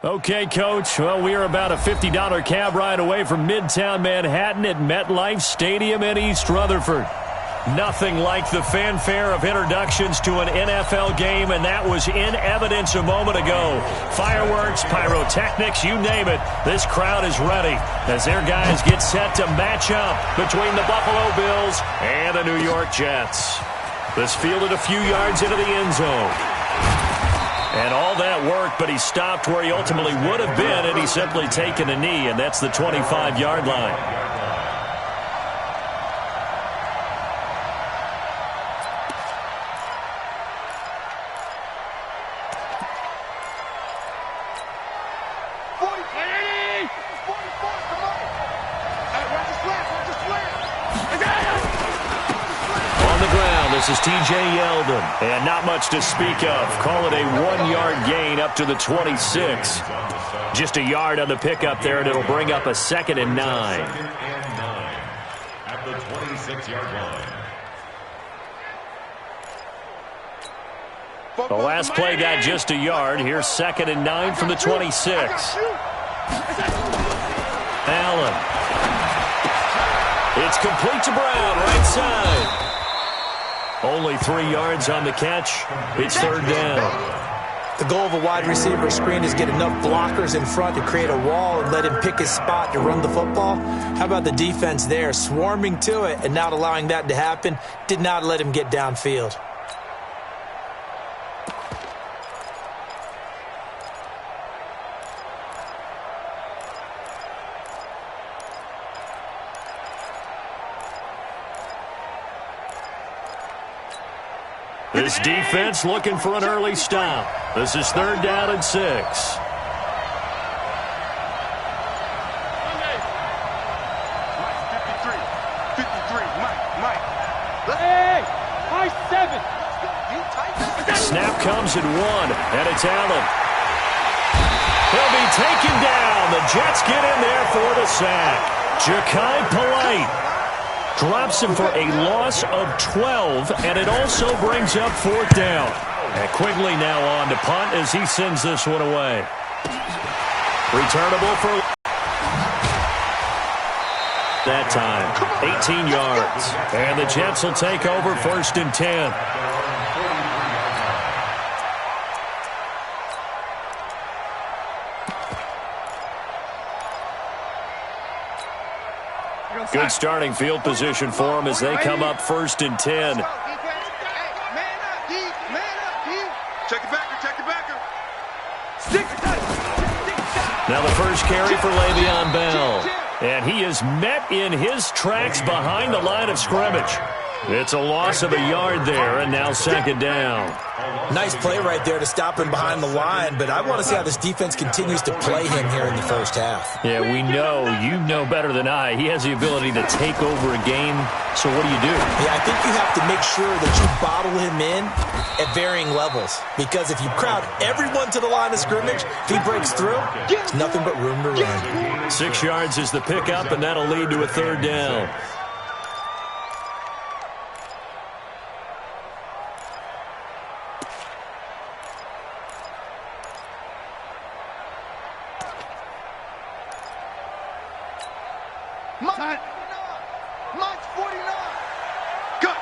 Okay, Coach. Well, we are about a $50 cab ride away from Midtown Manhattan at MetLife Stadium in East Rutherford. Nothing like the fanfare of introductions to an NFL game, and that was in evidence a moment ago. Fireworks, pyrotechnics, you name it. This crowd is ready as their guys get set to match up between the Buffalo Bills and the New York Jets. This fielded a few yards into the end zone. And all that worked, but he stopped where he ultimately would have been had he simply taken a knee, and that's the 25-yard line. This is T.J. Yeldon, and not much to speak of. Call it a 1-yard gain up to the 26. Just a yard on the pickup there, and it'll bring up a 2nd and 9. At the 26-yard line. The last play got just a yard. Here's 2nd and 9 from the 26. Allen. It's complete to Brown, right side. Only 3 yards on the catch. It's 3rd down. The goal of a wide receiver screen is get enough blockers in front to create a wall and let him pick his spot to run the football. How about the defense there, swarming to it and not allowing that to happen? Did not let him get downfield. This defense looking for an early stop. This is 3rd down and 6. Snap comes at 1, and it's Allen. He'll be taken down. The Jets get in there for the sack. Ja'Kai Polite drops him for a loss of 12, and it also brings up 4th down. And Quigley now on to punt as he sends this one away. Returnable for that time. 18 yards. And the Jets will take over 1st and 10. Good starting field position for them as they come up 1st and 10. Check the backer. Now the first carry for Le'Veon Bell. And he is met in his tracks behind the line of scrimmage. It's a loss of a yard there, and now 2nd down. Nice play right there to stop him behind the line, but I want to see how this defense continues to play him here in the first half. Yeah, we know. You know better than I. He has the ability to take over a game, so what do you do? Yeah, I think you have to make sure that you bottle him in at varying levels, because if you crowd everyone to the line of scrimmage, if he breaks through, there's nothing but room to run. 6 yards is the pickup, and that'll lead to a 3rd down. March 49. Cut.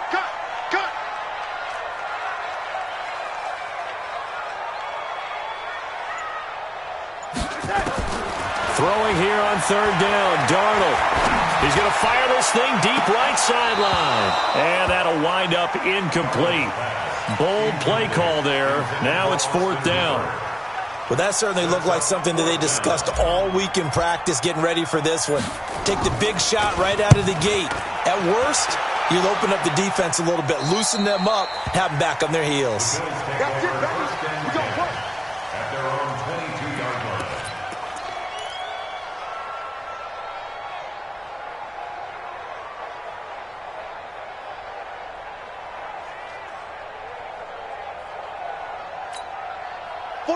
Throwing here on 3rd down, Darnold. He's going to fire this thing deep right sideline. And that'll wind up incomplete. Bold play call there. Now it's 4th down. Well, that certainly looked like something that they discussed all week in practice getting ready for this one. Take the big shot right out of the gate. At worst, you'll open up the defense a little bit, loosen them up, have them back on their heels. That's it, baby. We gonna work. At their own 22-yard line.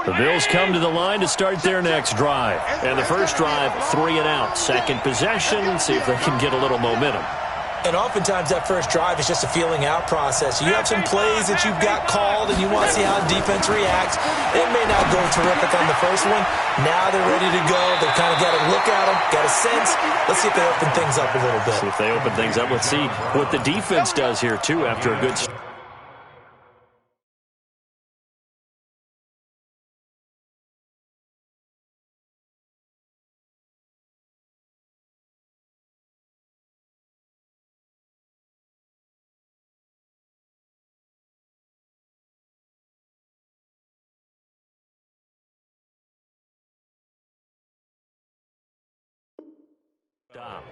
The Bills come to the line to start their next drive. And the first drive, 3 and out. Second possession, see if they can get a little momentum. And oftentimes that first drive is just a feeling out process. You have some plays that you've got called and you want to see how the defense reacts. It may not go terrific on the first one. Now they're ready to go. They've kind of got to look at them, got a sense. Let's see if they open things up a little bit. See if they open things up. Let's see what the defense does here, too, after a good start.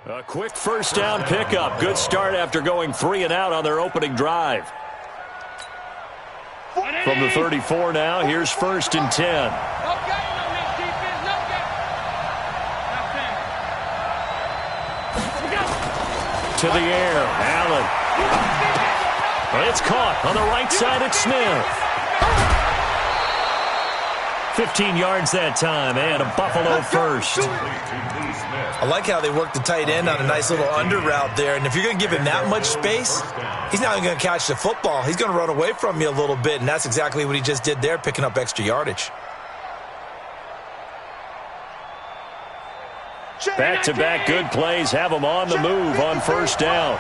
A quick first down pickup. Good start after going 3 and out on their opening drive. From the 34 now, here's 1st and 10. To the air, Allen. It's caught on the right side at Smith. 15 yards that time, and a Buffalo first. I like how they work the tight end on a nice little under route there. And if you're going to give him that much space, he's not going to catch the football. He's going to run away from you a little bit, and that's exactly what he just did there, picking up extra yardage. Back-to-back good plays have him on the move on first down.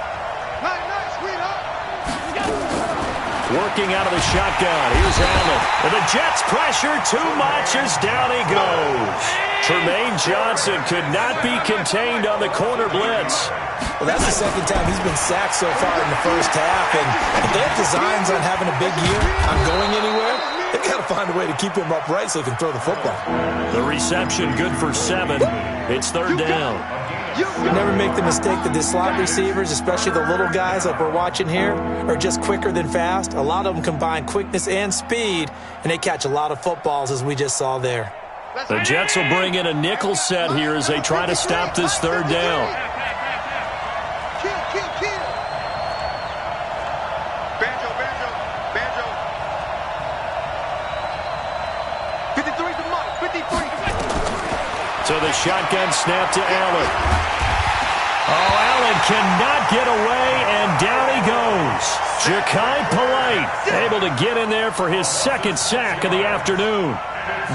Working out of the shotgun. Here's Allen. And the Jets pressure too much as down he goes. Tremaine Johnson could not be contained on the corner blitz. Well, that's the second time he's been sacked so far in the first half. And if they have designs on having a big year, on going anywhere, they've got to find a way to keep him upright so he can throw the football. The reception good for 7. It's 3rd down. You never make the mistake that the slot receivers, especially the little guys like we're watching here, are just quicker than fast. A lot of them combine quickness and speed, and they catch a lot of footballs, as we just saw there. The Jets will bring in a nickel set here as they try to stop this 3rd down. Banjo. 53's the mark. 53. So the shotgun snap to Allen. Oh, Allen cannot get away, and down he goes. Ja'Kai Polite able to get in there for his 2nd sack of the afternoon.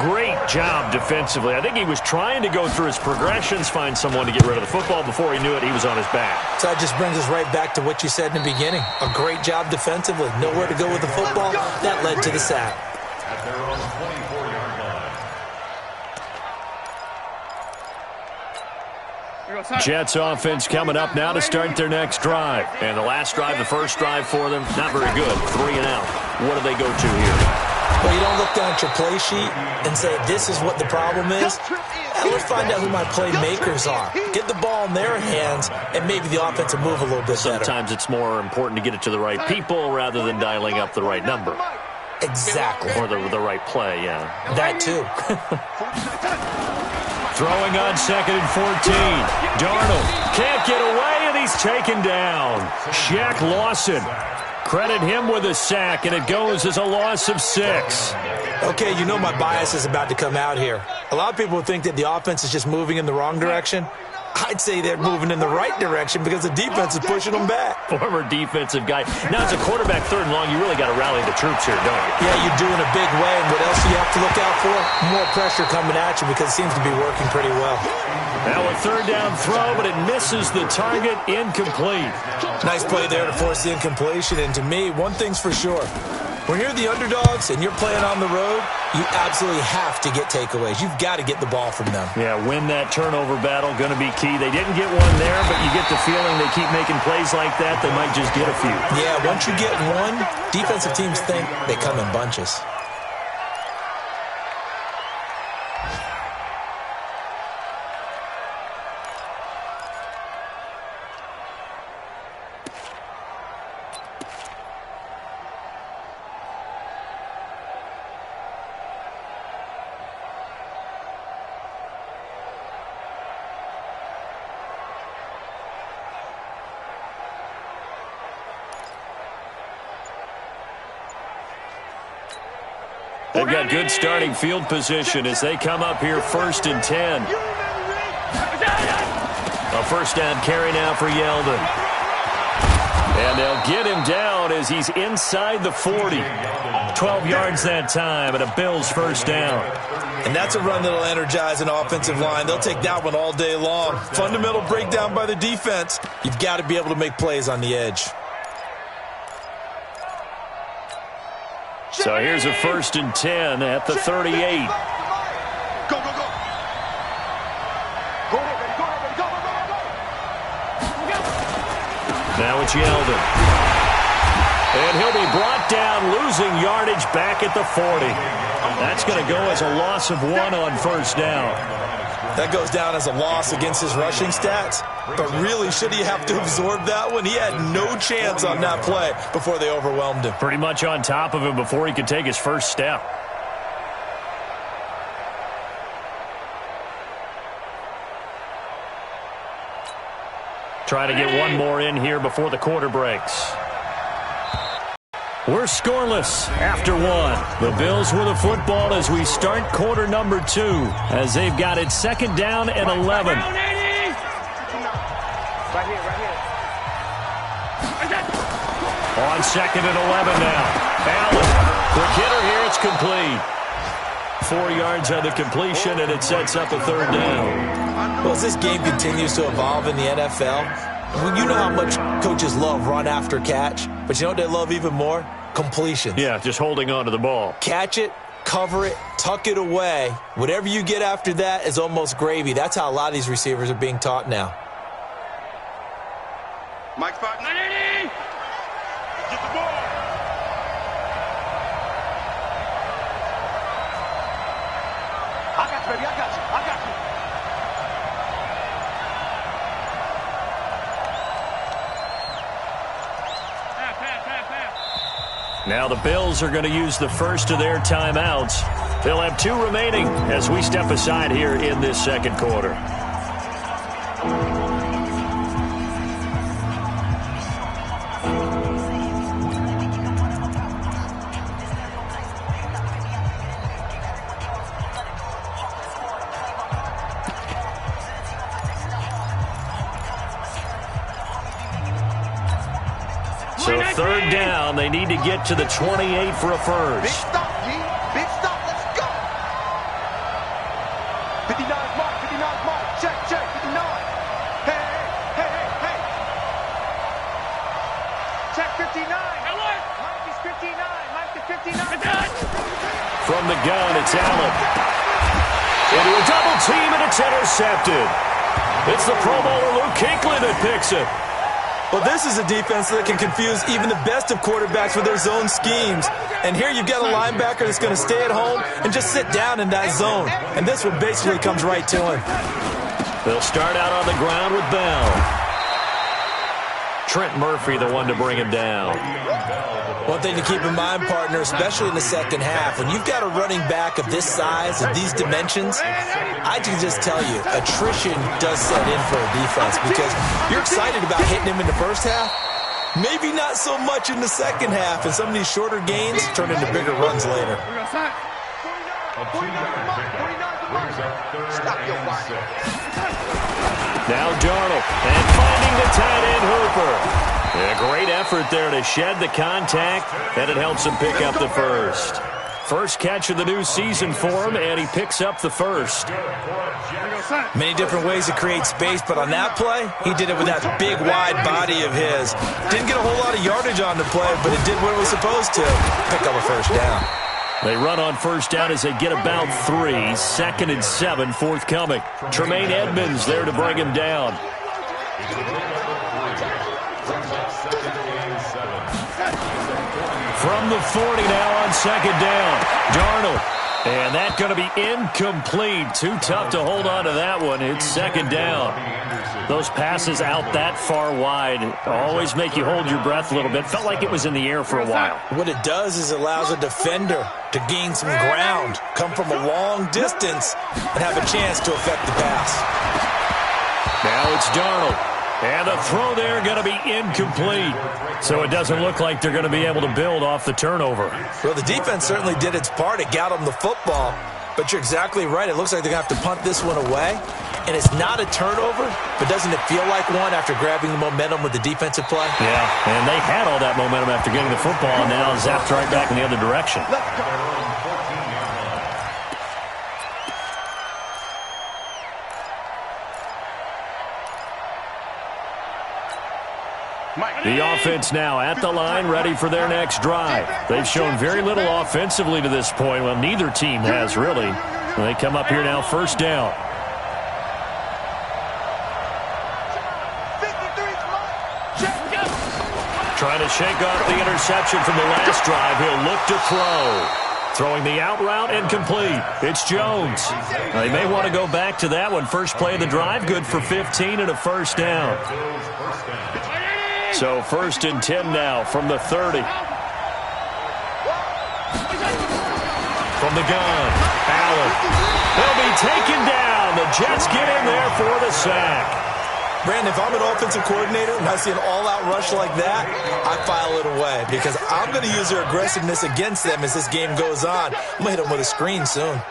Great job defensively. I think he was trying to go through his progressions, find someone to get rid of the football. Before he knew it, he was on his back. So that just brings us right back to what you said in the beginning. A great job defensively. Nowhere to go with the football. That led to the sack. At their own 24-yard line. Jets offense coming up now to start their next drive. And the last drive, the first drive for them, not very good. 3 and out. What do they go to here? Well, you don't look down at your play sheet and say, this is what the problem is. Let's find out who my playmakers are. Get the ball in their hands, and maybe the offense will move a little bit better. Sometimes it's more important to get it to the right people rather than dialing up the right number. Exactly. Or the right play, yeah. That too. Throwing on 2nd and 14. Darnold can't get away, and he's taken down. Shaq Lawson. Credit him with a sack, and it goes as a loss of 6. Okay, you know my bias is about to come out here. A lot of people think that the offense is just moving in the wrong direction. I'd say they're moving in the right direction because the defense is pushing them back. Former defensive guy. Now, as a quarterback 3rd and long, you really got to rally the troops here, don't you? Yeah, you do in a big way. And what else do you have to look out for? More pressure coming at you because it seems to be working pretty well. Now a 3rd down throw, but it misses the target. Incomplete. Nice play there to force the incompletion. And to me, one thing's for sure. When you're the underdogs and you're playing on the road, you absolutely have to get takeaways. You've got to get the ball from them. Yeah, win that turnover battle, going to be key. They didn't get one there, but you get the feeling they keep making plays like that, they might just get a few. Yeah, once you get one, defensive teams think they come in bunches. They've got good starting field position as they come up here 1st and 10. A 1st down carry now for Yeldon. And they'll get him down as he's inside the 40. 12 yards that time, and a Bills first down. And that's a run that'll energize an offensive line. They'll take that one all day long. Fundamental breakdown by the defense. You've got to be able to make plays on the edge. So here's a 1st and 10 at the 38. Go, go, go. Go ahead, baby. Go ahead, baby. Go, go, go, go. Now it's Yeldon. And he'll be brought down, losing yardage back at the 40. That's going to go as a loss of 1 on first down. That goes down as a loss against his rushing stats. But really, should he have to absorb that one? He had no chance on that play before they overwhelmed him. Pretty much on top of him before he could take his first step. Try to get one more in here before the quarter breaks. We're scoreless after 1. The Bills with the football as we start quarter number 2, as they've got it 2nd down and 11. Right here, right here. On 2nd and 11 now. Allen, quick hitter here, it's complete. 4 yards on the completion, and it sets up a 3rd down. Well, as this game continues to evolve in the NFL, you know how much coaches love run after catch, but you know what they love even more? Completion. Yeah, just holding on to the ball. Catch it, cover it, tuck it away. Whatever you get after that is almost gravy. That's how a lot of these receivers are being taught now. Mike spot. Get the ball. I got you, baby. I got you. I got you. Now the Bills are going to use the first of their timeouts. They'll have 2 remaining as we step aside here in this 2nd quarter. So 3rd down, they need to get to the 28 for a first. Big stop, G. Big stop. Let's go. 59's mark. 59's mark. Check, check. 59. Hey, hey, hey, hey. Check 59. Hey, what? Mike is 59. Mike is 59. From the gun, it's Allen. Into a double team, and it's intercepted. It's the Pro Bowler Luke Kuechly that picks it. Well, this is a defense that can confuse even the best of quarterbacks with their zone schemes. And here you've got a linebacker that's going to stay at home and just sit down in that zone. And this one basically comes right to him. They'll start out on the ground with Bell. Trent Murphy, the one to bring him down. One thing to keep in mind, partner, especially in the 2nd half, when you've got a running back of this size and these dimensions, I can just tell you, attrition does set in for a defense because you're excited about hitting him in the 1st half, maybe not so much in the 2nd half, and some of these shorter gains turn into bigger runs later. Now Darnold, and finding the tight end Hooper. A great effort there to shed the contact, and it helps him pick up the first. First catch of the new season for him, and he picks up the first. Many different ways to create space, but on that play, he did it with that big, wide body of his. Didn't get a whole lot of yardage on the play, but it did what it was supposed to. Pick up a first down. They run on first down as they get about 3. 2nd and 7 forthcoming. Tremaine Edmonds there to bring him down. From the 40 now on 2nd down. Darnold. And that's going to be incomplete. Too tough to hold on to that one. It's 2nd down. Those passes out that far wide always make you hold your breath a little bit. Felt like it was in the air for a while. What it does is it allows a defender to gain some ground, come from a long distance, and have a chance to affect the pass. Now it's Darnold. And the throw there going to be incomplete. So it doesn't look like they're going to be able to build off the turnover. Well, the defense certainly did its part. It got them the football. But you're exactly right. It looks like they're going to have to punt this one away. and it's not a turnover, but doesn't it feel like one after grabbing the momentum with the defensive play? Yeah, and they had all that momentum after getting the football, and now zapped right back in the other direction. Let's go. The offense now at the line, ready for their next drive. They've shown very little offensively to this point. Well, neither team has, really. They come up here now, first down. Trying to shake off the interception from the last drive. He'll look to throw. Throwing the out route incomplete. It's Jones. They may want to go back to that one. First play of the drive, good for 15 and a first down. So 1st and 10 now from the 30. From the gun, Allen. They'll be taken down. The Jets get in there for the sack. Brandon, if I'm an offensive coordinator and I see an all-out rush like that, I file it away because I'm going to use their aggressiveness against them as this game goes on. I'm going to hit them with a screen soon.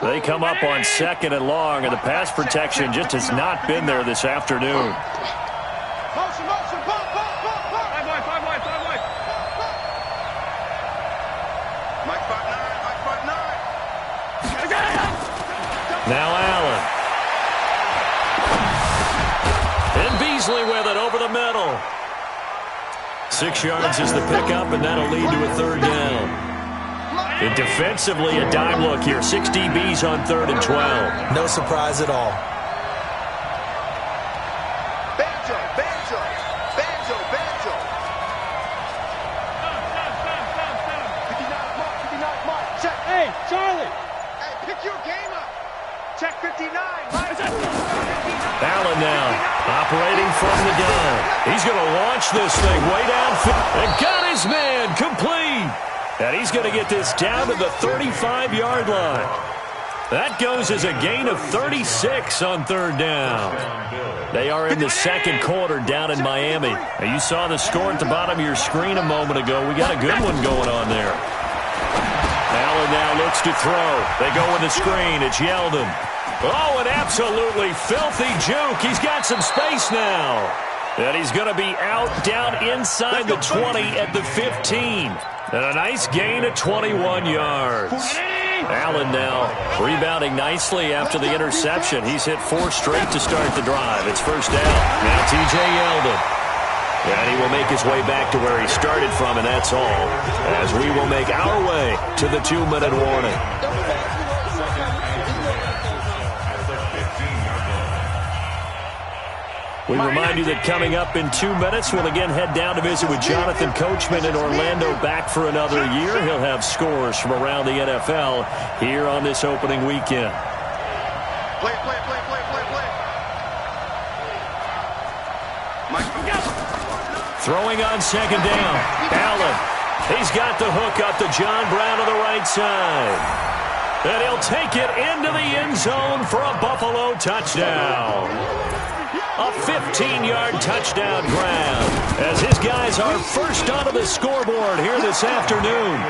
They come up on 2nd and long, and the pass protection just has not been there this afternoon. Motion, motion, pop, pop, pop, pop. 5 wide, 5 wide, 5 wide. Mike 5'9", Mike 5'9". Now Allen. And Beasley with it over the middle. 6 yards is the pickup, and that'll lead to a 3rd down. And defensively, a dime look here. 6 DBs on 3rd and 12. No surprise at all. Banjo, banjo, banjo, banjo. 59 mark, 59 mark. Check. Hey, Charlie. Hey, pick your game up. Check 59. Allen now, operating from the gun. He's going to launch this thing way downfield. And got his man complete. And he's going to get this down to the 35-yard line. That goes as a gain of 36 on 3rd down. They are in the 2nd quarter down in Miami. Now, you saw the score at the bottom of your screen a moment ago. We got a good one going on there. Allen now looks to throw. They go with the screen. It's Yeldon. Oh, an absolutely filthy juke. He's got some space now. And he's going to be out down inside the 20 at the 15. And a nice gain of 21 yards. Allen now rebounding nicely after the interception. He's hit 4 straight to start the drive. It's first down. Now T.J. Yeldon. And he will make his way back to where he started from, and that's all. As we will make our way to the 2-minute warning. We remind you that coming up in 2 minutes, we'll again head down to visit with Jonathan Coachman in Orlando, back for another year. He'll have scores from around the NFL here on this opening weekend. Play, play, play, play, play, play. Mike, Throwing on 2nd down. Allen. He's got the hook up to John Brown to the right side. And he'll take it into the end zone for a Buffalo touchdown. A 15-yard touchdown grab as his guys are first onto the scoreboard here this afternoon.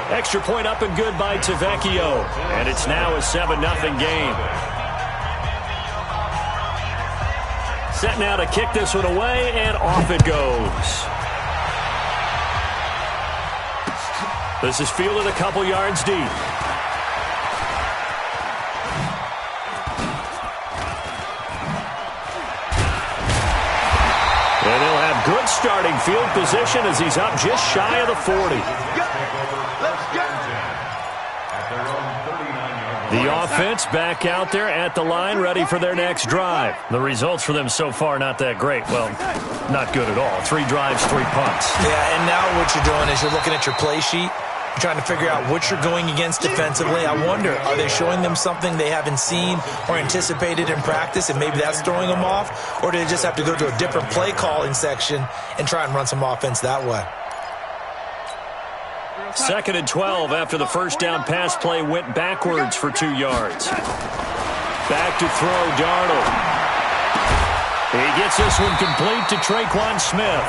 Extra point up and good by Tavecchio. And it's now a 7-0 game. Set now to kick this one away, and off it goes. This is fielded a couple yards deep. And he'll have good starting field position as he's up just shy of the 40. The offense back out there at the line, ready for their next drive. The results for them so far not that great. Well, not good at all. 3 drives, 3 punts. Yeah, and now what you're doing is you're looking at your play sheet. You're trying to figure out what you're going against defensively. I wonder, are they showing them something they haven't seen or anticipated in practice, and maybe that's throwing them off? Or do they just have to go to a different play calling section and try and run some offense that way? 2nd and 12 after the first down pass play went backwards for 2 yards. Back to throw, Darnold. He gets this one complete to Traquan Smith.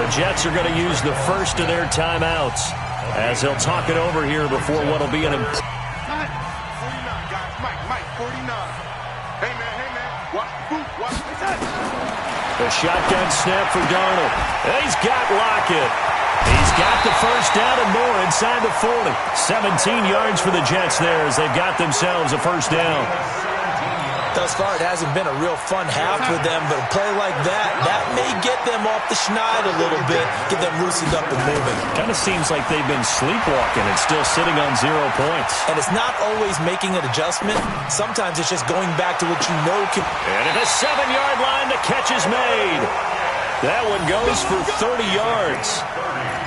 The Jets are going to use the first of their timeouts as they'll talk it over here before what will be an important. 49, guys. Mike, 49. A shotgun snap for Darnold. He's got Lockett. He's got the first down and more inside the 40. 17 yards for the Jets there as they've got themselves a first down. Thus far, it hasn't been a real fun half with them, but a play like that may get them off the schneid a little bit, get them loosened up and moving. Kind of seems like they've been sleepwalking and still sitting on 0 points. And it's not always making an adjustment. Sometimes it's just going back to what you know can... And at the 7-yard line, the catch is made. That one goes for 30 yards.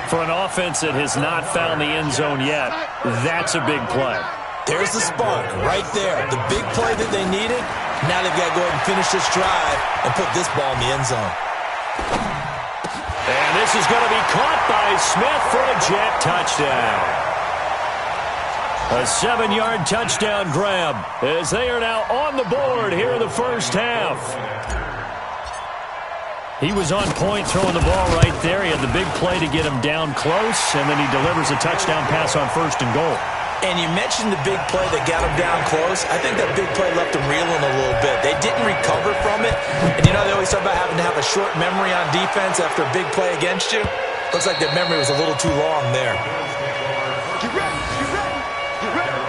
For an offense that has not found the end zone yet, that's a big play. There's the spark right there. The big play that they needed. Now they've got to go ahead and finish this drive and put this ball in the end zone. And this is going to be caught by Smith for a Jet touchdown. A 7-yard touchdown grab as they are now on the board here in the first half. He was on point throwing the ball right there. He had the big play to get him down close, and then he delivers a touchdown pass on 1st and goal. And you mentioned the big play that got him down close. I think that big play left him reeling a little bit. They didn't recover from it. And you know they always talk about having to have a short memory on defense after a big play against you. Looks like that memory was a little too long there. Get ready, get ready, get ready.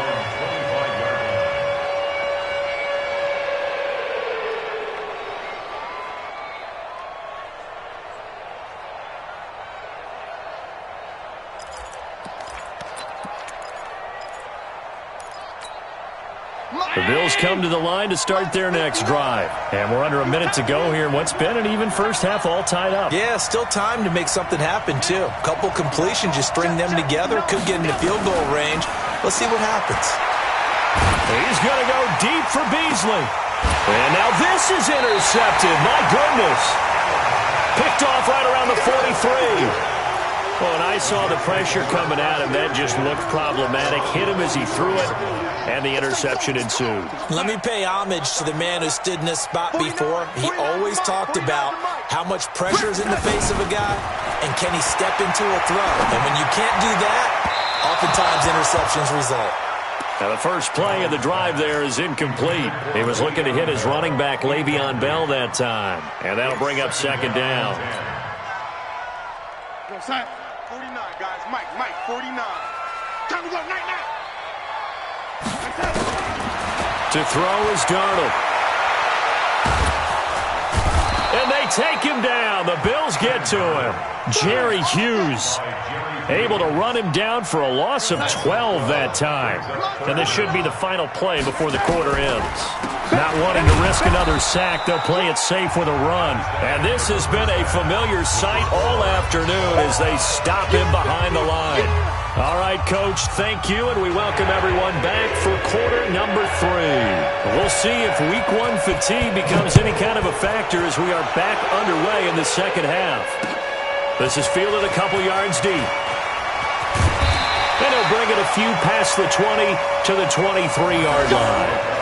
The Bills come to the line to start their next drive. And we're under a minute to go here in what's been an even first half all tied up. Yeah, still time to make something happen, too. A couple completions, you string them together, could get into field goal range. Let's see what happens. He's going to go deep for Beasley. And now this is intercepted. My goodness. Picked off right around the 43. Well, and I saw the pressure coming at him. That just looked problematic. Hit him as he threw it, and the interception ensued. Let me pay homage to the man who stood in this spot before. He always talked about how much pressure is in the face of a guy, and can he step into a throw. And when you can't do that, oftentimes interceptions result. Now the first play of the drive there is incomplete. He was looking to hit his running back, Le'Veon Bell, that time. And that'll bring up 2nd down. Go, son. 49, guys. Mike, 49. Time to go, night. To throw is Darnold. And they take him down. The Bills get to him. Jerry Hughes able to run him down for a loss of 12 that time. And this should be the final play before the quarter ends. Not wanting to risk another sack, they'll play it safe with a run. And this has been a familiar sight all afternoon as they stop him behind the line. All right, Coach, thank you, and we welcome everyone back for quarter number 3. We'll see if Week 1 fatigue becomes any kind of a factor as we are back underway in the second half. This is fielded a couple yards deep. And he'll bring it a few past the 20 to the 23-yard line.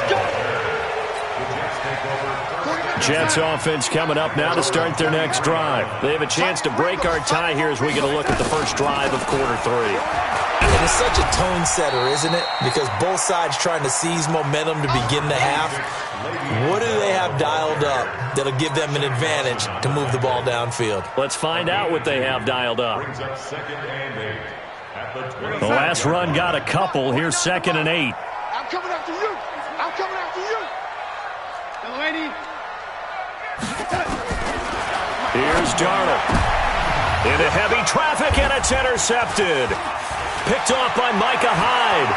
Jets offense coming up now to start their next drive. They have a chance to break our tie here as we get a look at the first drive of quarter 3. And it's such a tone setter, isn't it? Because both sides trying to seize momentum to begin the half. What do they have dialed up that'll give them an advantage to move the ball downfield? Let's find out what they have dialed up. The last run got a couple. Here's 2nd and 8. I'm coming after you. I'm coming after you. Delaney. Here's Darnold. Into heavy traffic, and it's intercepted. Picked off by Micah Hyde.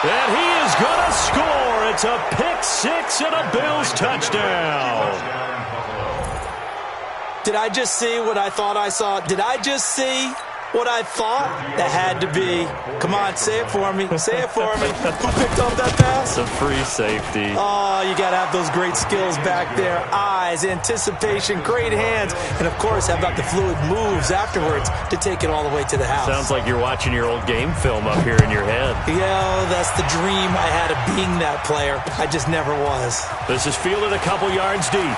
And he is going to score. It's a pick 6 and a Bills touchdown. Did I just see what I thought I saw? Did I just see what I thought? That had to be. Come on, say it for me. Say it for me. Who picked up that pass? It's a free safety. Oh, you got to have those great skills back there. Eyes, anticipation, great hands. And, of course, how about the fluid moves afterwards to take it all the way to the house? Sounds like you're watching your old game film up here in your head. Yeah, that's the dream I had of being that player. I just never was. This is fielded a couple yards deep.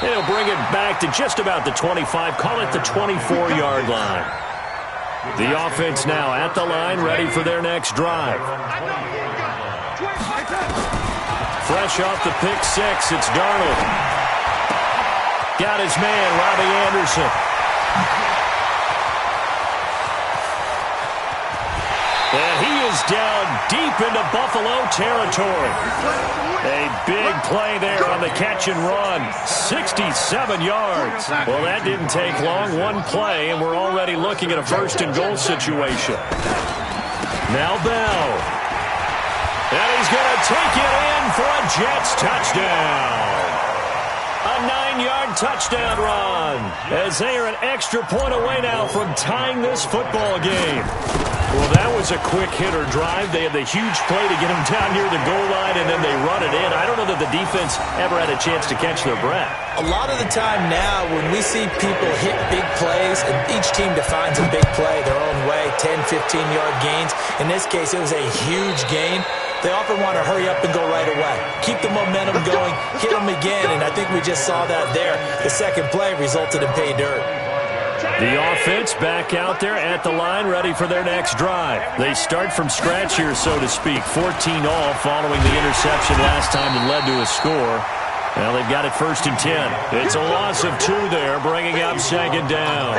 And he'll bring it back to just about the 25, call it the 24-yard line. The offense now at the line, ready for their next drive. Fresh off the pick six, it's Darnold. Got his man, Robbie Anderson. And he is down deep into Buffalo territory. A big play there on the catch and run. 67 yards. Well, that didn't take long. One play, and we're already looking at a first and goal situation. Now Bell. And he's going to take it in for a Jets touchdown. A 9-yard touchdown run, as they are an extra point away now from tying this football game. Well, that was a quick hitter drive. They had the huge play to get him down near the goal line, and then they run it in. I don't know that the defense ever had a chance to catch their breath. A lot of the time now, when we see people hit big plays, and each team defines a big play their own way, 10, 15-yard gains. In this case, it was a huge gain. They often want to hurry up and go right away. Keep the momentum going, hit them again, and I think we just saw that there. The second play resulted in pay dirt. The offense back out there at the line, ready for their next drive. They start from scratch here, so to speak. 14 all following the interception last time that led to a score. Well, they've got it 1st and 10. It's a loss of 2 there, bringing up 2nd down.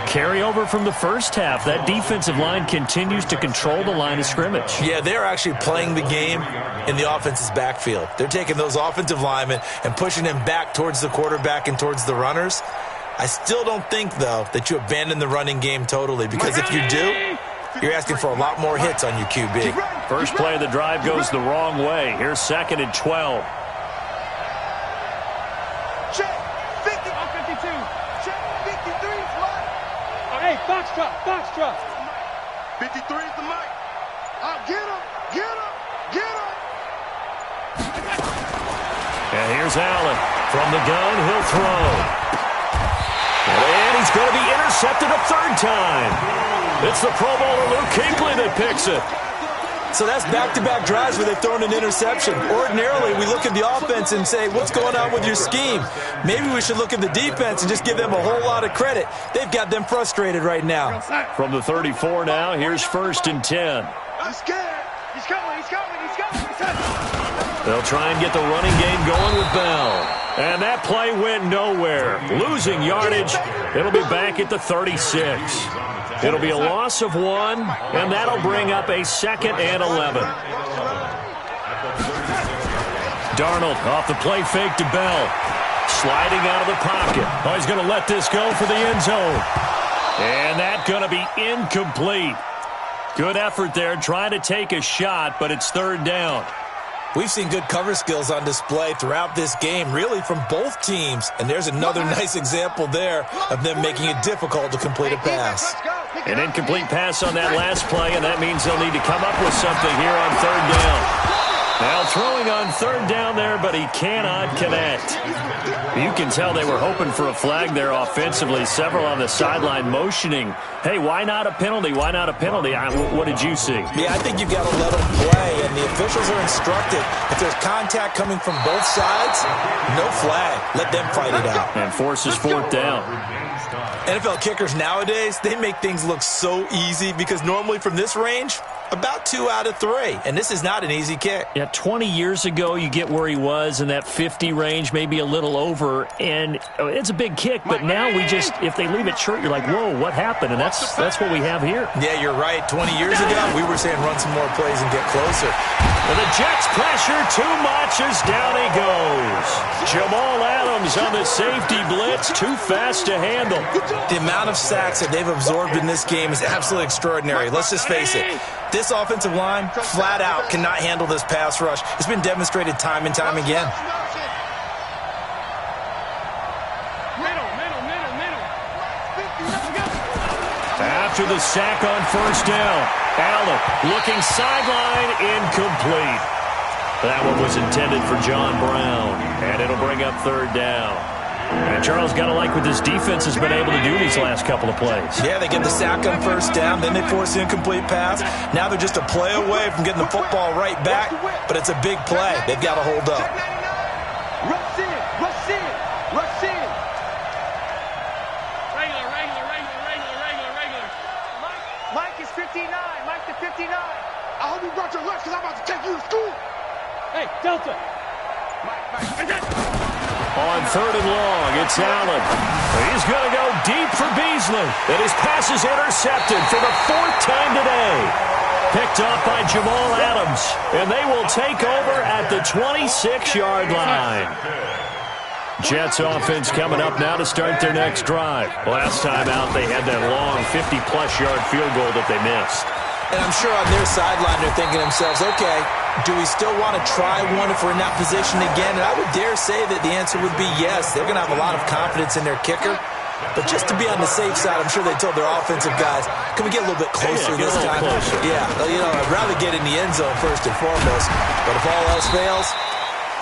Carryover from the first half. That defensive line continues to control the line of scrimmage. Yeah, they're actually playing the game in the offense's backfield. They're taking those offensive linemen and pushing them back towards the quarterback and towards the runners. I still don't think, though, that you abandon the running game totally, because if you do, you're asking for a lot more hits on your QB. First play of the drive goes the wrong way. Here's 2nd and 12. Check 50. 52. Check 53 is mine. Hey, Foxtrot. 53 is the mic. Get him. And here's Allen. From the gun, he'll throw. And he's going to be intercepted a 3rd time. It's the Pro Bowler Luke Kuechly that picks it. So that's back-to-back drives where they've thrown an interception. Ordinarily, we look at the offense and say, what's going on with your scheme? Maybe we should look at the defense and just give them a whole lot of credit. They've got them frustrated right now. From the 34 now, here's 1st and 10. I'm scared. He's coming. They'll try and get the running game going with Bell. And that play went nowhere. Losing yardage. It'll be back at the 36. It'll be a loss of 1, and that'll bring up a 2nd and 11. Darnold off the play fake to Bell. Sliding out of the pocket. Oh, he's going to let this go for the end zone. And that's going to be incomplete. Good effort there, trying to take a shot, but it's 3rd down. We've seen good cover skills on display throughout this game, really from both teams. And there's another nice example there of them making it difficult to complete a pass. An incomplete pass on that last play, and that means they'll need to come up with something here on 3rd down. Now throwing on 3rd down there, but he cannot connect. You can tell they were hoping for a flag there offensively. Several on the sideline motioning. Hey, why not a penalty? Why not a penalty? What did you see? Yeah, I think you've got to let them play, and the officials are instructed. If there's contact coming from both sides, no flag. Let them fight it out. And forces 4th down. NFL kickers nowadays, they make things look so easy because normally from this range, about 2 out of 3. And this is not an easy kick. Yeah, 20 years ago, you get where he was in that 50 range, maybe a little over. And it's a big kick, but now we just, if they leave it short, you're like, whoa, what happened? And that's what we have here. Yeah, you're right. 20 years ago, we were saying run some more plays and get closer. And the Jets pressure too much as down he goes. Jamal Adams on the safety blitz, too fast to handle. The amount of sacks that they've absorbed in this game is absolutely extraordinary. Let's just face it. This offensive line, flat out, cannot handle this pass rush. It's been demonstrated time and time again. After the sack on 1st down, Allen looking sideline, incomplete. That one was intended for John Brown, and it'll bring up 3rd down. And Charles, got to like what this defense has been able to do these last couple of plays. Yeah, they get the sack on 1st down, then they force the incomplete pass. Now they're just a play away from getting the football right back, but it's a big play. They've got to hold up. Rush in. Regular. Mike is 59. Mike to 59. I hope you brought your lunch because I'm about to take you to school. Hey, Delta. On 3rd and long, it's Allen. He's going to go deep for Beasley. And his pass is intercepted for the 4th time today. Picked off by Jamal Adams. And they will take over at the 26-yard line. Jets offense coming up now to start their next drive. Last time out, they had that long 50-plus yard field goal that they missed. And I'm sure on their sideline they're thinking to themselves, okay, do we still want to try one if we're in that position again? And I would dare say that the answer would be yes. They're going to have a lot of confidence in their kicker. But just to be on the safe side, I'm sure they told their offensive guys, can we get a little bit closer this time? Closer. Yeah, I'd rather get in the end zone first and foremost. But if all else fails,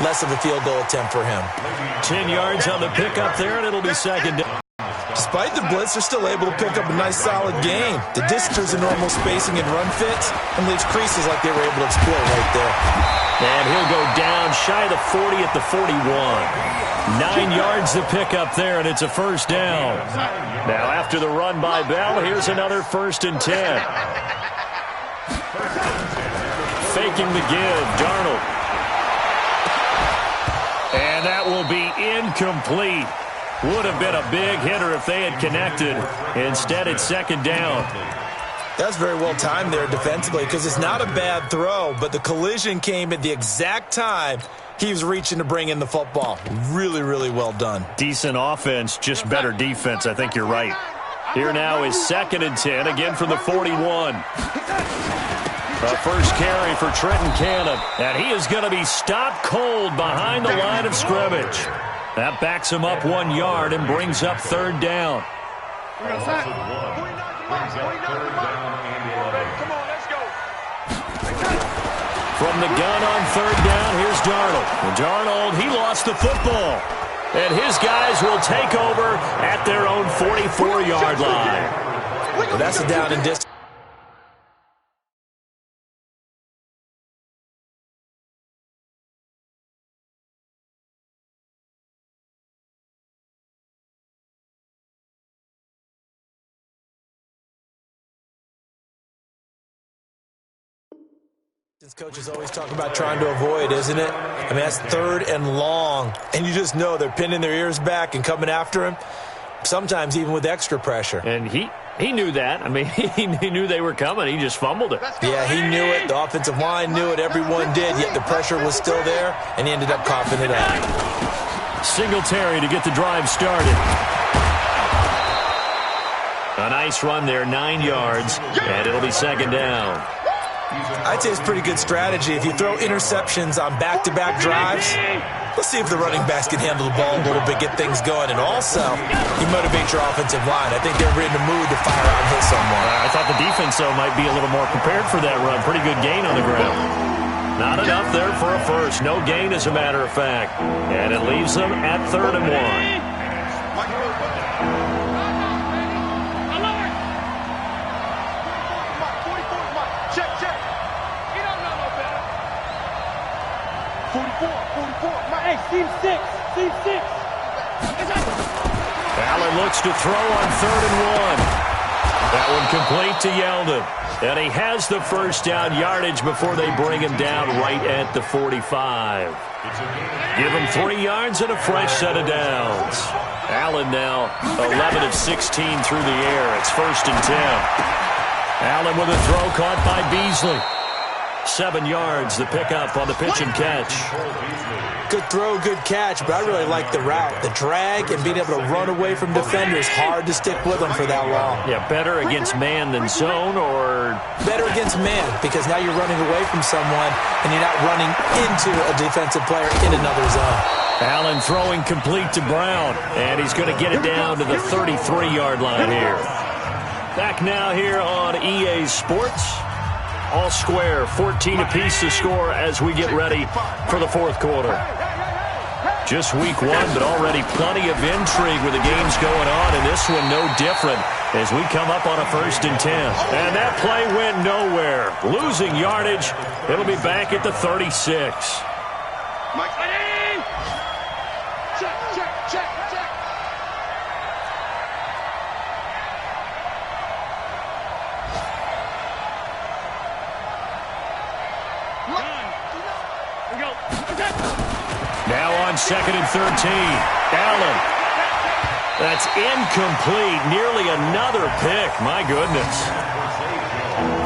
less of a field goal attempt for him. 10 yards on the pickup there, and it'll be second down. Despite the blitz, they're still able to pick up a nice, solid gain. The distance and normal spacing and run fits and leaves creases like they were able to exploit right there. And he'll go down shy of the 40 at the 41. 9 yards to pick up there, and it's a first down. Now, after the run by Bell, here's another 1st and 10. Faking the give, Darnold. And that will be incomplete. Would have been a big hitter if they had connected. Instead, it's second down. That's very well timed there defensively because it's not a bad throw, but the collision came at the exact time he was reaching to bring in the football. Really, really well done. Decent offense, just better defense. I think you're right. Here now is 2nd and 10, again from the 41. The first carry for Trenton Cannon, and he is going to be stopped cold behind the line of scrimmage. That backs him up 1 yard and brings up 3rd down. From the gun on 3rd down, here's Darnold. And Darnold, he lost the football. And his guys will take over at their own 44-yard line. Well, that's a down and distance. Coaches always talk about trying to avoid, isn't it? I mean, that's 3rd and long, and you just know they're pinning their ears back and coming after him, sometimes even with extra pressure. And he knew that. I mean, he knew they were coming. He just fumbled it. Yeah, he knew it. The offensive line knew it. Everyone did, yet the pressure was still there, and he ended up coughing it up. Singletary to get the drive started. A nice run there, 9 yards, and it'll be second down. I'd say it's pretty good strategy. If you throw interceptions on back-to-back drives, let's see if the running backs can handle the ball a little bit, get things going. And also, you motivate your offensive line. I think they're in the mood to fire out and hit someone. I thought the defense, though, might be a little more prepared for that run. Pretty good gain on the ground. Not enough there for a first. No gain, as a matter of fact. And it leaves them at 3rd and 1. Team 6. Allen looks to throw on 3rd and 1. That one complete to Yeldon. And he has the first down yardage before they bring him down right at the 45. Give him 3 yards and a fresh set of downs. Allen now 11 of 16 through the air. It's 1st and 10. Allen with a throw caught by Beasley. 7 yards, the pickup on the pitch and catch. Good throw, good catch, but I really like the route. The drag and being able to run away from defenders, hard to stick with them for that long. Yeah, better against man than zone, or? Better against man, because now you're running away from someone and you're not running into a defensive player in another zone. Allen throwing complete to Brown, and he's going to get it down to the 33-yard line here. Back now here on EA Sports. All square, 14 apiece to score as we get ready for the 4th quarter. Just week 1, but already plenty of intrigue with the games going on, and this one no different as we come up on a 1st and 10. And that play went nowhere. Losing yardage. It'll be back at the 36. Now on 2nd and 13. Allen. That's incomplete. Nearly another pick. My goodness.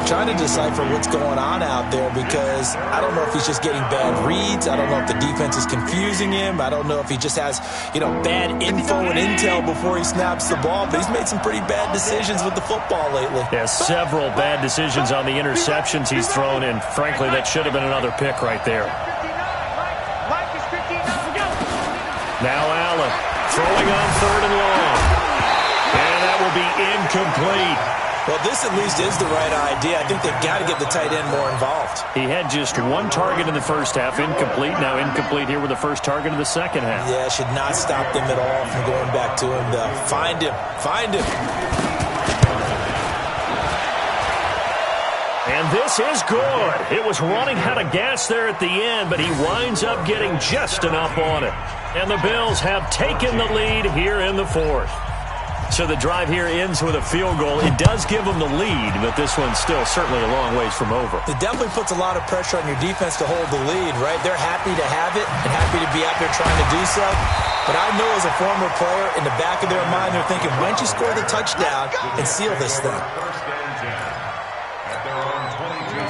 Trying to decipher what's going on out there because I don't know if he's just getting bad reads. I don't know if the defense is confusing him. I don't know if he just has, bad info and intel before he snaps the ball. But he's made some pretty bad decisions with the football lately. Yeah, several bad decisions on the interceptions he's thrown, and frankly, that should have been another pick right there. Now Allen throwing on 3rd and long. And that will be incomplete. Well, this at least is the right idea. I think they've got to get the tight end more involved. He had just one target in the first half, incomplete. Now incomplete here with the first target of the second half. Yeah, should not stop them at all from going back to him, though. Find him. Find him. And this is good. It was running out of gas there at the end, but he winds up getting just enough on it. And the Bills have taken the lead here in the 4th. So the drive here ends with a field goal. It does give them the lead, but this one's still certainly a long ways from over. It definitely puts a lot of pressure on your defense to hold the lead, right? They're happy to have it and happy to be out there trying to do so. But I know as a former player, in the back of their mind, they're thinking, why don't you score the touchdown and seal this thing?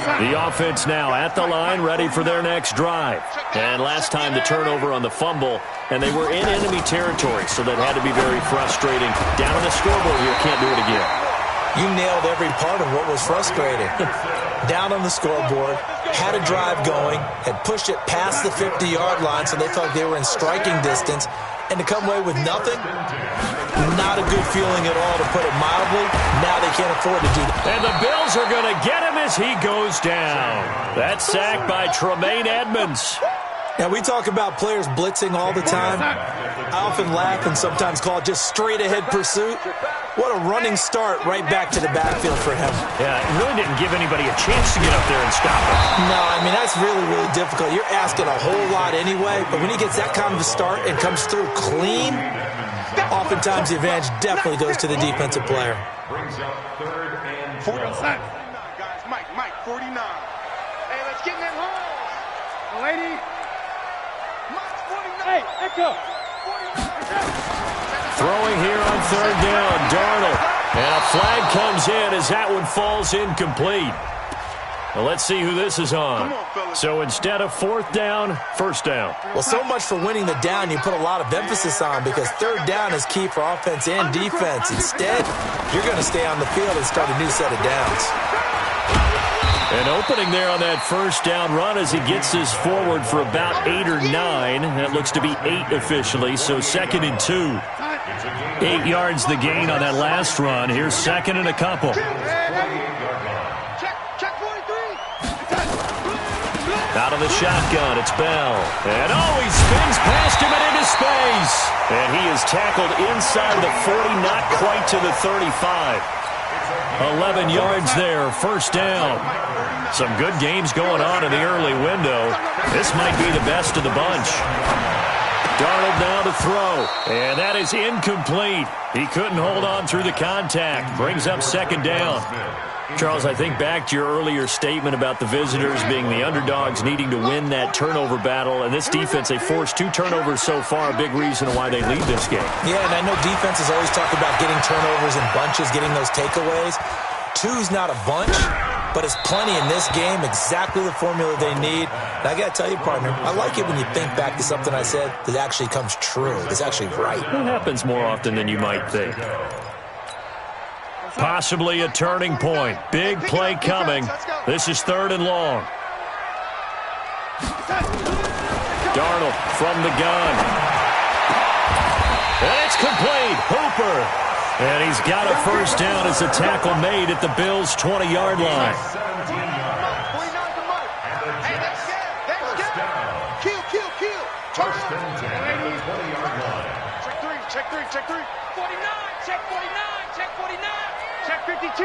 The offense now at the line, ready for their next drive. And last time the turnover on the fumble, and they were in enemy territory, so that had to be very frustrating. Down on the scoreboard here, can't do it again. You nailed every part of what was frustrating. Down on the scoreboard, had a drive going, had pushed it past the 50-yard line, so they felt they were in striking distance, and to come away with nothing, not a good feeling at all, to put it mildly. Now they can't afford to do that. And the Bills are going to get him as he goes down. That sack by Tremaine Edmonds. Now, we talk about players blitzing all the time. I often laugh and sometimes call it just straight-ahead pursuit. What a running start right back to the backfield for him. Yeah, it really didn't give anybody a chance to get up there and stop him. No, I mean, that's really, really difficult. You're asking a whole lot anyway, but when he gets that kind of a start and comes through clean, oftentimes the advantage definitely goes to the defensive player. Brings up 3rd and 12. 49, guys. Mike, 49. Hey, let's get in that hole. Lady. Mike's 49. Hey, Echo. 49. Throwing here on 3rd down, Darnold. And a flag comes in as that one falls incomplete. Well, let's see who this is on. So instead of 4th down, 1st down. Well, so much for winning the down you put a lot of emphasis on, because 3rd down is key for offense and defense. Instead, you're going to stay on the field and start a new set of downs. An opening there on that 1st down run as he gets this forward for about 8 or 9. That looks to be 8 officially, so 2nd and 2. 8 yards the gain on that last run. Here's 2nd and a couple. Out of the shotgun, it's Bell. And he spins past him and into space. And he is tackled inside the 40, not quite to the 35. 11 yards there, 1st down. Some good games going on in the early window. This might be the best of the bunch. Darnold now to throw, and that is incomplete. He couldn't hold on through the contact. Brings up 2nd down. Charles, I think back to your earlier statement about the visitors being the underdogs needing to win that turnover battle. And this defense, they forced 2 turnovers so far, a big reason why they lead this game. Yeah, and I know defenses always talk about getting turnovers in bunches, getting those takeaways. 2's not a bunch, but it's plenty in this game, exactly the formula they need. And I got to tell you, partner, I like it when you think back to something I said that actually comes true, that's actually right. It happens more often than you might think. Possibly a turning point. Big play coming. This is 3rd and long. Darnold from the gun. And it's complete. Hooper. And he's got a 1st down as a tackle made at the Bills' 20-yard line. Check 3. 49. Check 49. Check 49. Check 52.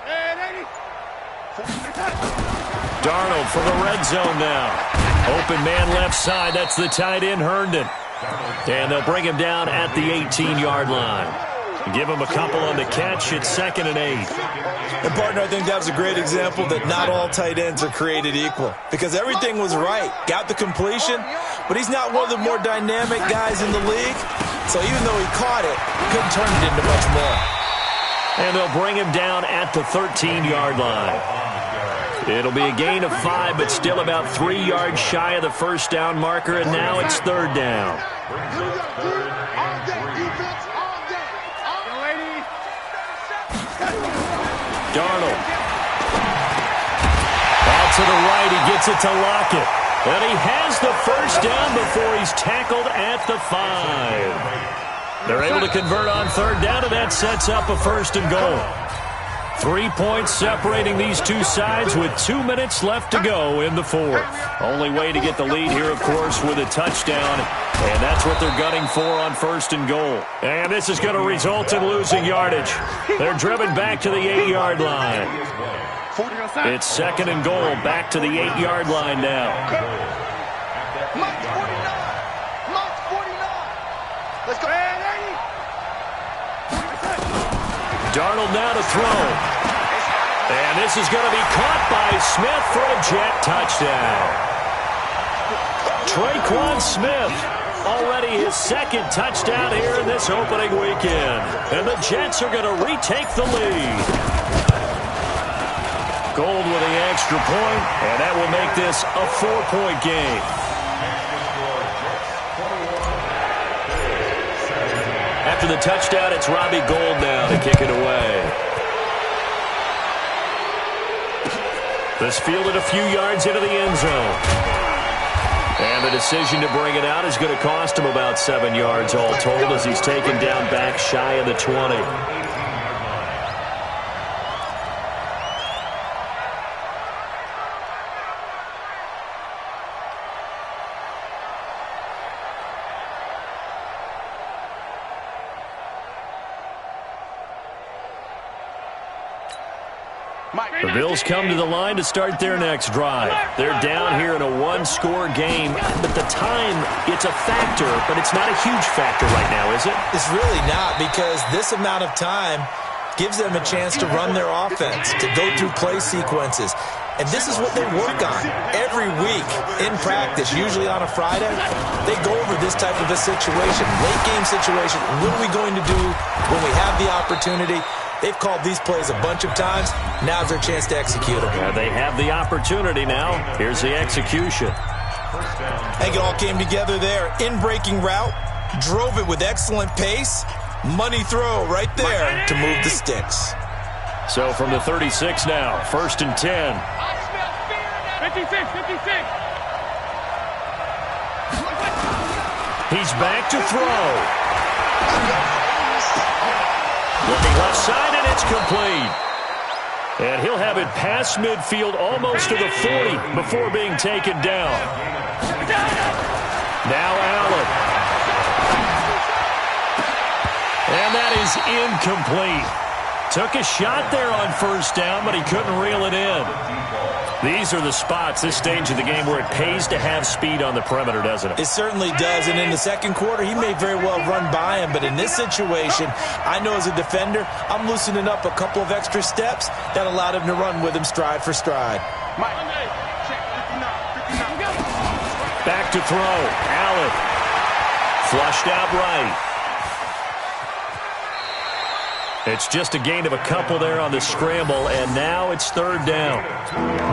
And 80. Darnold from the red zone now. Open man left side. That's the tight end, Herndon. And they'll bring him down at the 18-yard line. Give him a couple on the catch. It's 2nd and 8. And, partner, I think that was a great example that not all tight ends are created equal because everything was right. Got the completion, but he's not one of the more dynamic guys in the league. So even though he caught it, couldn't turn it into much more. And they'll bring him down at the 13-yard line. It'll be a gain of 5, but still about 3 yards shy of the first down marker, and now it's 3rd down. Darnold. Out to the right, he gets it to Lockett. And he has the first down before he's tackled at the 5. They're able to convert on 3rd down, and that sets up a 1st and goal. 3 points separating these two sides with 2 minutes left to go in the 4th. Only way to get the lead here, of course, with a touchdown. And that's what they're gunning for on 1st and goal. And this is going to result in losing yardage. They're driven back to the 8-yard line. It's 2nd and goal, back to the 8-yard line now. Let's go. Darnold now to throw. And this is going to be caught by Smith for a Jet touchdown. Traquan Smith, already his 2nd touchdown here in this opening weekend. And the Jets are going to retake the lead. Gold with the extra point, and that will make this a 4-point game. After the touchdown, it's Robbie Gould now to kick it away. This fielded a few yards into the end zone. And the decision to bring it out is going to cost him about 7 yards all told as he's taken down back shy of the 20. The Bills come to the line to start their next drive. They're down here in a 1-score game, but the time, it's a factor, but it's not a huge factor right now, is it? It's really not, because this amount of time gives them a chance to run their offense, to go through play sequences. And this is what they work on every week in practice, usually on a Friday. They go over this type of a situation, late-game situation. What are we going to do when we have the opportunity? They've called these plays a bunch of times. Now's their chance to execute them. Yeah, they have the opportunity now. Here's the execution. I think it all came together there. In-breaking route, drove it with excellent pace. Money throw right there to move the sticks. So from the 36 now, 1st and 10. 56. He's back to throw. Looking left side, and it's complete. And he'll have it past midfield almost to the 40 before being taken down. Now Allen. And that is incomplete. Took a shot there on 1st down, but he couldn't reel it in. These are the spots, this stage of the game, where it pays to have speed on the perimeter, doesn't it? It certainly does, and in the second quarter, he may very well run by him, but in this situation, I know as a defender, I'm loosening up a couple of extra steps that allowed him to run with him stride for stride. Back to throw. Allen. Flushed out right. It's just a gain of a couple there on the scramble, and now it's 3rd down.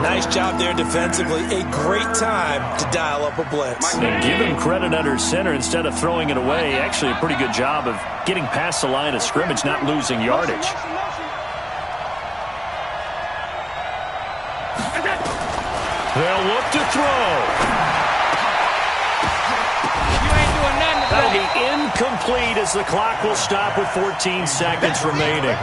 Nice job there defensively. A great time to dial up a blitz. And give him credit under center instead of throwing it away. Actually a pretty good job of getting past the line of scrimmage, not losing yardage. They'll look to throw. That'll be incomplete as the clock will stop with 14 seconds remaining.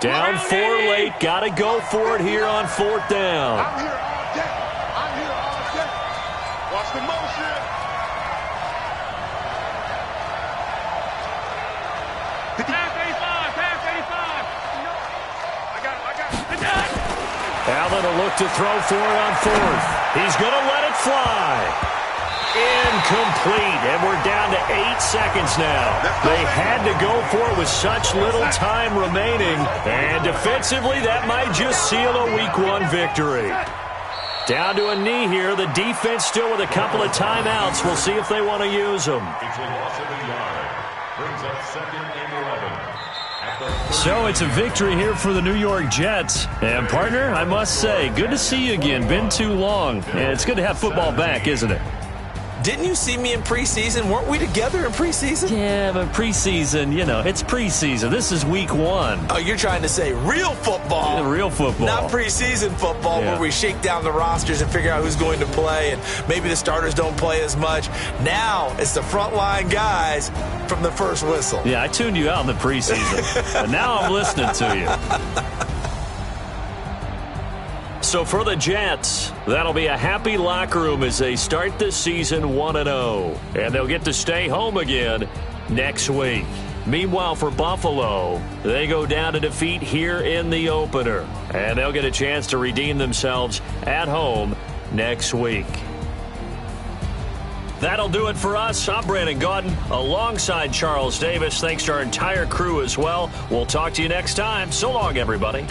Down 4 late. Got to go for it here on 4th down. I'm here all day. Watch the motion. And a look to throw for it on fourth. He's going to let it fly. Incomplete, and we're down to 8 seconds now. They had to go for it with such little time remaining, and defensively, that might just seal a Week 1 victory. Down to a knee here. The defense still with a couple of timeouts. We'll see if they want to use them. It's a loss of a yard. Brings up 2nd and 11. So it's a victory here for the New York Jets. And, partner, I must say, good to see you again. Been too long. And it's good to have football back, isn't it? Didn't you see me in preseason? Weren't we together in preseason? Yeah, but preseason, you know, it's preseason. This is Week 1. Oh, you're trying to say real football. Yeah, real football. Not preseason football where we shake down the rosters and figure out who's going to play, and maybe the starters don't play as much. Now it's the frontline guys from the first whistle. Yeah, I tuned you out in the preseason. But now I'm listening to you. So for the Jets, that'll be a happy locker room as they start the season 1-0. And they'll get to stay home again next week. Meanwhile, for Buffalo, they go down to defeat here in the opener. And they'll get a chance to redeem themselves at home next week. That'll do it for us. I'm Brandon Gaudin alongside Charles Davis. Thanks to our entire crew as well. We'll talk to you next time. So long, everybody.